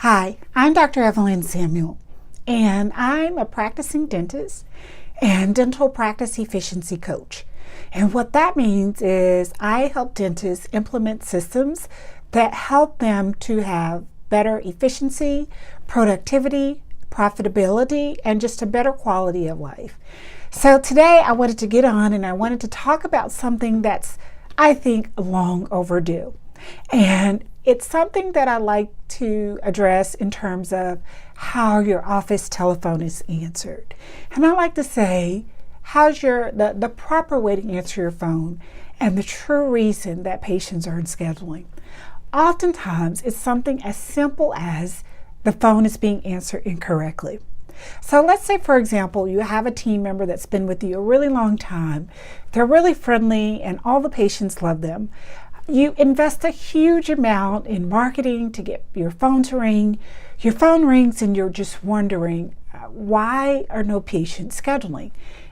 Hi, I'm Dr. Evelyn Samuel, and I'm a practicing dentist and dental practice efficiency coach. And what that means is I help dentists implement systems that help them to have better efficiency, productivity, profitability, and just a better quality of life. So today I wanted to get on and I wanted to talk about something that's, I think, long overdue. And it's something that I like to address in terms of how your office telephone is answered. And I like to say, how's the proper way to answer your phone and the true reason that patients are in scheduling. Oftentimes, it's something as simple as the phone is being answered incorrectly. So let's say, for example, you have a team member that's been with you a really long time. They're really friendly and all the patients love them. You invest a huge amount in marketing to get your phone to ring. Your phone rings and you're just wondering, why are no patients scheduling?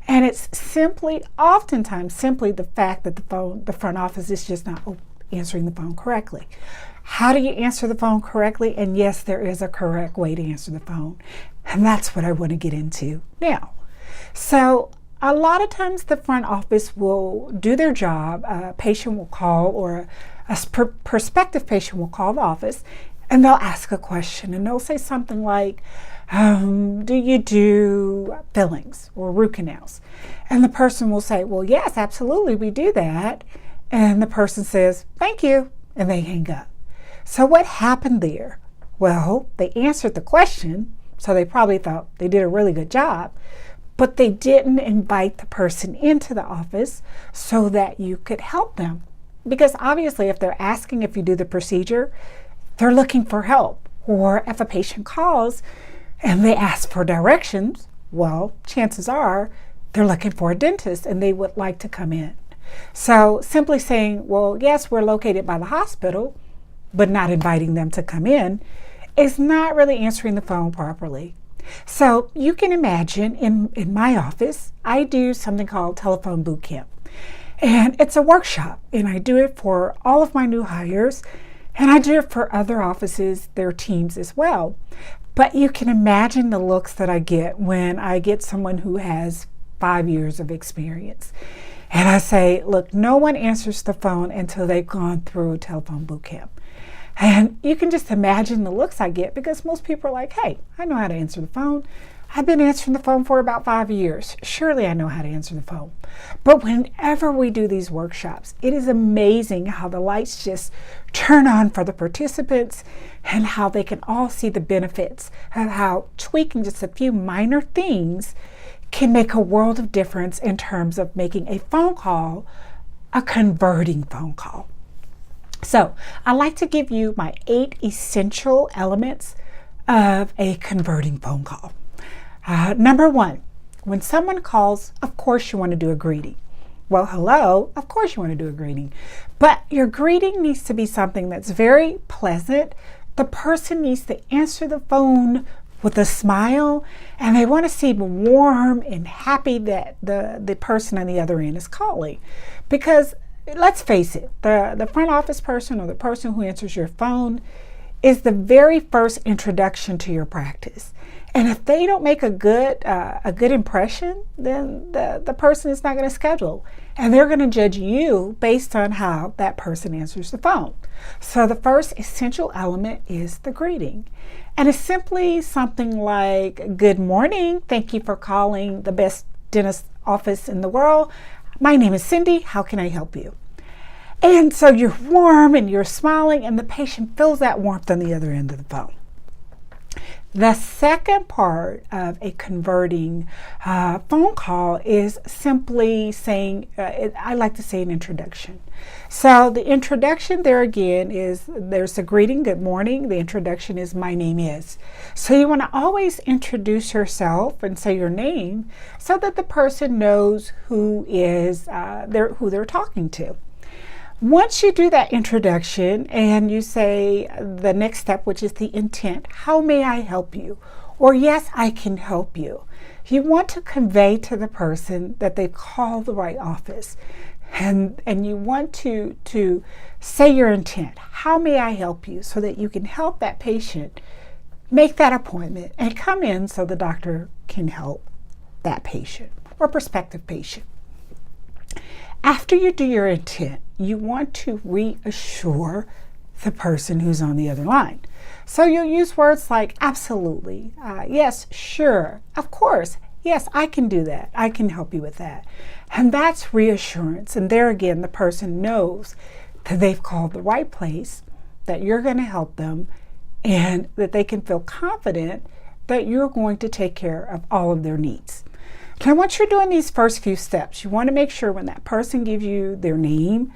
And it's oftentimes simply the fact that the front office is just not answering the phone correctly. How do you answer the phone correctly? And yes, there is a correct way to answer the phone. And that's what I want to get into now. So a lot of times the front office will do their job. A patient will call, or a prospective patient will call the office, and they'll ask a question, and they'll say something like, do you do fillings or root canals? And the person will say, well, yes, absolutely, we do that. And the person says, thank you, and they hang up. So what happened there? Well, they answered the question, so they probably thought they did a really good job, but they didn't invite the person into the office so that you could help them. Because obviously, if they're asking if you do the procedure, they're looking for help. Or if a patient calls and they ask for directions, well, chances are they're looking for a dentist and they would like to come in. So simply saying, well, yes, we're located by the hospital, but not inviting them to come in is not really answering the phone properly. So you can imagine in my office, I do something called telephone boot camp. And it's a workshop, and I do it for all of my new hires, and I do it for other offices, their teams as well. But you can imagine the looks that I get when I get someone who has 5 years of experience. And I say, look, no one answers the phone until they've gone through telephone boot camp. And you can just imagine the looks I get, because most people are like, hey, I know how to answer the phone. I've been answering the phone for about 5 years. Surely I know how to answer the phone. But whenever we do these workshops, it is amazing how the lights just turn on for the participants and how they can all see the benefits of how tweaking just a few minor things can make a world of difference in terms of making a phone call a converting phone call. So I like to give you my 8 essential elements of a converting phone call. Number 1, when someone calls, of course you want to do a greeting. Well, hello, of course you want to do a greeting. But your greeting needs to be something that's very pleasant. The person needs to answer the phone with a smile, and they want to seem warm and happy that the person on the other end is calling. Because let's face it, the front office person or the person who answers your phone is the very first introduction to your practice. And if they don't make a good impression, then the person is not going to schedule. And they're going to judge you based on how that person answers the phone. So the first essential element is the greeting. And it's simply something like, good morning, thank you for calling the best dentist office in the world. My name is Cindy, how can I help you? And so you're warm and you're smiling, and the patient feels that warmth on the other end of the phone. The second part of a converting phone call is simply saying, I like to say an introduction. So the introduction there again is, there's a greeting, good morning. The introduction is, my name is. So you want to always introduce yourself and say your name so that the person knows who they're talking to. Once you do that introduction and you say the next step, which is the intent, how may I help you? Or yes, I can help you. You want to convey to the person that they've called the right office. And you want to say your intent. How may I help you? So that you can help that patient make that appointment and come in so the doctor can help that patient or prospective patient. After you do your intent, you want to reassure the person who's on the other line. So you'll use words like absolutely, yes, sure, of course, yes, I can do that. I can help you with that. And that's reassurance. And there again, the person knows that they've called the right place, that you're going to help them, and that they can feel confident that you're going to take care of all of their needs. Now, once you're doing these first few steps, you want to make sure when that person gives you their name,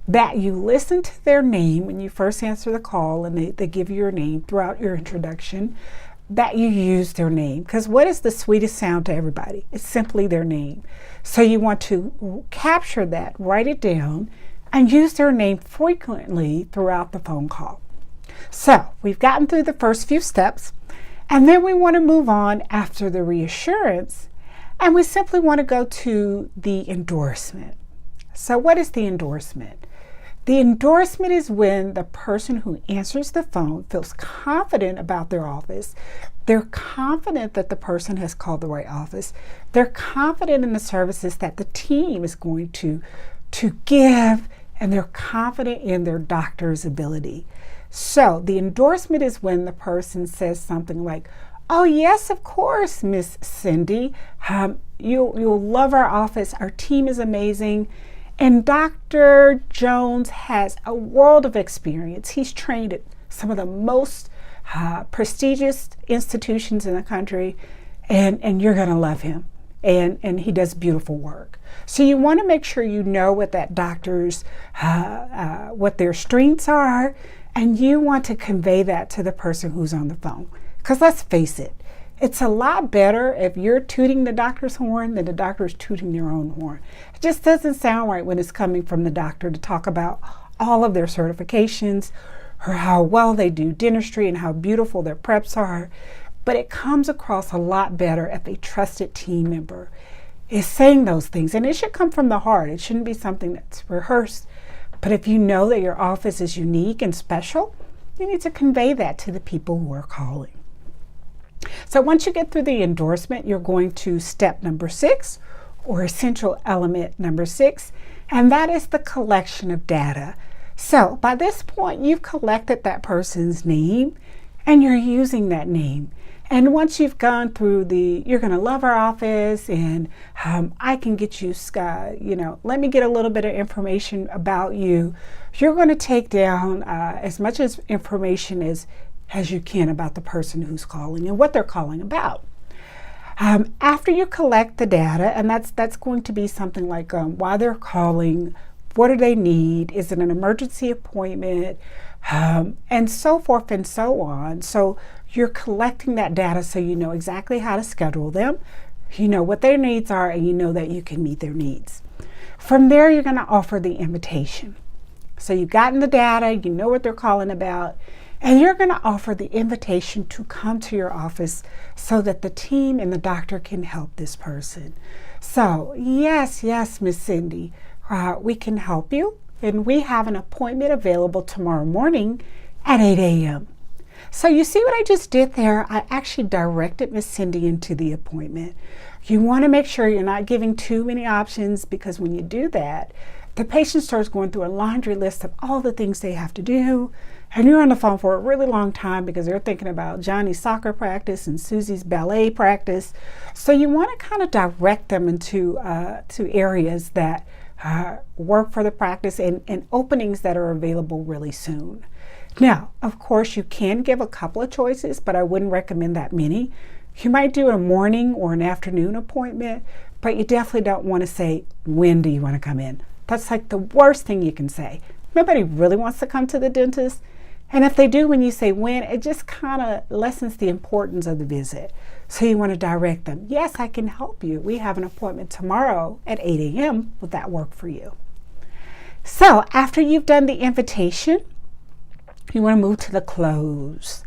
that you listen to their name when you first answer the call and they give you your name throughout your introduction, that you use their name. Because what is the sweetest sound to everybody? It's simply their name. So you want to capture that, write it down, and use their name frequently throughout the phone call. So we've gotten through the first few steps, and then we want to move on after the reassurance, and we simply want to go to the endorsement. So what is the endorsement? The endorsement is when the person who answers the phone feels confident about their office. They're confident that the person has called the right office. They're confident in the services that the team is going to give, and they're confident in their doctor's ability. So the endorsement is when the person says something like, oh yes, of course, Miss Cindy. You'll love our office. Our team is amazing. And Dr. Jones has a world of experience. He's trained at some of the most prestigious institutions in the country, and you're going to love him. And he does beautiful work. So you want to make sure you know what that doctor's, what their strengths are, and you want to convey that to the person who's on the phone. Because let's face it, it's a lot better if you're tooting the doctor's horn than the doctor's tooting their own horn. It just doesn't sound right when it's coming from the doctor to talk about all of their certifications or how well they do dentistry and how beautiful their preps are. But it comes across a lot better if a trusted team member is saying those things. And it should come from the heart. It shouldn't be something that's rehearsed. But if you know that your office is unique and special, you need to convey that to the people who are calling. So once you get through the endorsement, you're going to step number 6, or essential element number 6, and that is the collection of data. So by this point, you've collected that person's name and you're using that name. And once you've gone through you're going to love our office, and I can get you, let me get a little bit of information about you. You're going to take down as much as information as you can about the person who's calling and what they're calling about. After you collect the data, and that's going to be something like why they're calling, what do they need, is it an emergency appointment, and so forth and so on. So you're collecting that data so you know exactly how to schedule them, you know what their needs are, and you know that you can meet their needs. From there, you're going to offer the invitation. So you've gotten the data, you know what they're calling about, and you're going to offer the invitation to come to your office so that the team and the doctor can help this person. So yes, Miss Cindy, we can help you, and we have an appointment available tomorrow morning at 8 a.m. So you see what I just did there? I actually directed Miss Cindy into the appointment. You want to make sure you're not giving too many options, because when you do that, the patient starts going through a laundry list of all the things they have to do, and you're on the phone for a really long time because they're thinking about Johnny's soccer practice and Susie's ballet practice. So you want to kind of direct them into to areas that work for the practice and openings that are available really soon. Now, of course, you can give a couple of choices, but I wouldn't recommend that many. You might do a morning or an afternoon appointment, but you definitely don't want to say, when do you want to come in? That's like the worst thing you can say. Nobody really wants to come to the dentist. And if they do, when you say when, it just kind of lessens the importance of the visit. So you want to direct them. Yes, I can help you. We have an appointment tomorrow at 8 a.m. Would that work for you? So after you've done the invitation, you want to move to the close.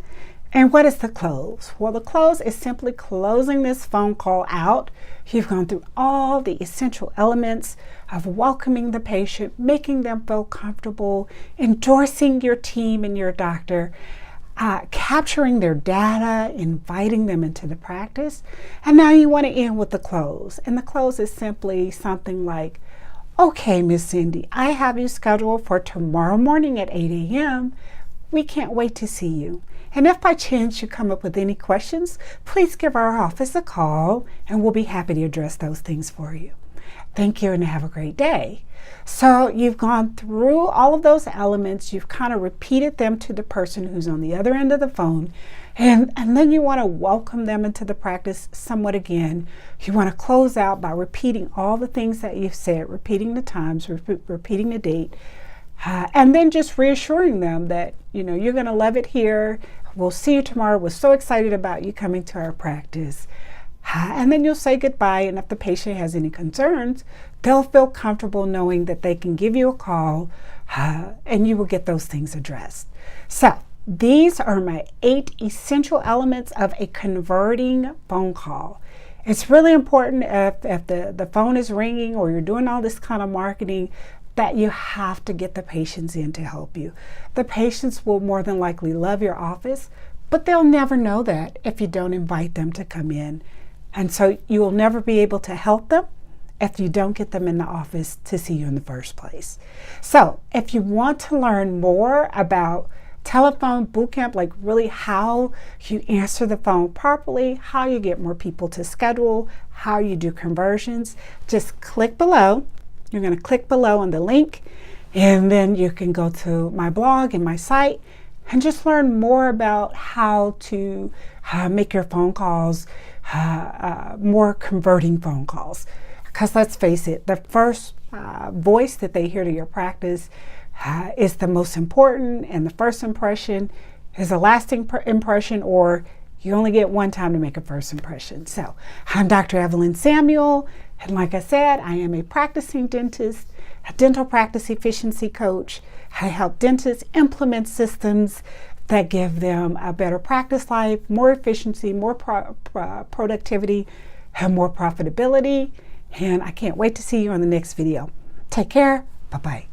And what is the close? Well, the close is simply closing this phone call out. You've gone through all the essential elements of welcoming the patient, making them feel comfortable, endorsing your team and your doctor. capturing their data, inviting them into the practice. And now you want to end with the close. And the close is simply something like, okay, Miss Cindy, I have you scheduled for tomorrow morning at 8 a.m. We can't wait to see you. And if by chance you come up with any questions, please give our office a call and we'll be happy to address those things for you. Thank you and have a great day. So you've gone through all of those elements. You've kind of repeated them to the person who's on the other end of the phone. And then you want to welcome them into the practice somewhat again. You want to close out by repeating all the things that you've said, repeating the times, repeating the date, and then just reassuring them that, you're going to love it here. We'll see you tomorrow. We're so excited about you coming to our practice. And then you'll say goodbye, and if the patient has any concerns, they'll feel comfortable knowing that they can give you a call and you will get those things addressed. So these are my 8 essential elements of a converting phone call. It's really important if the phone is ringing or you're doing all this kind of marketing that you have to get the patients in to help you. The patients will more than likely love your office, but they'll never know that if you don't invite them to come in. And so you will never be able to help them if you don't get them in the office to see you in the first place. So if you want to learn more about telephone bootcamp, like really how you answer the phone properly, how you get more people to schedule, how you do conversions, just click below. You're going to click below on the link, and then you can go to my blog and my site and just learn more about how to make your phone calls more converting phone calls. Because let's face it, the first voice that they hear to your practice is the most important, and the first impression is a lasting impression, or you only get one time to make a first impression. So I'm Dr. Evelyn Samuel, and like I said, I am a practicing dentist, a dental practice efficiency coach. I help dentists implement systems that give them a better practice life, more efficiency, more productivity, and more profitability. And I can't wait to see you on the next video. Take care. Bye-bye.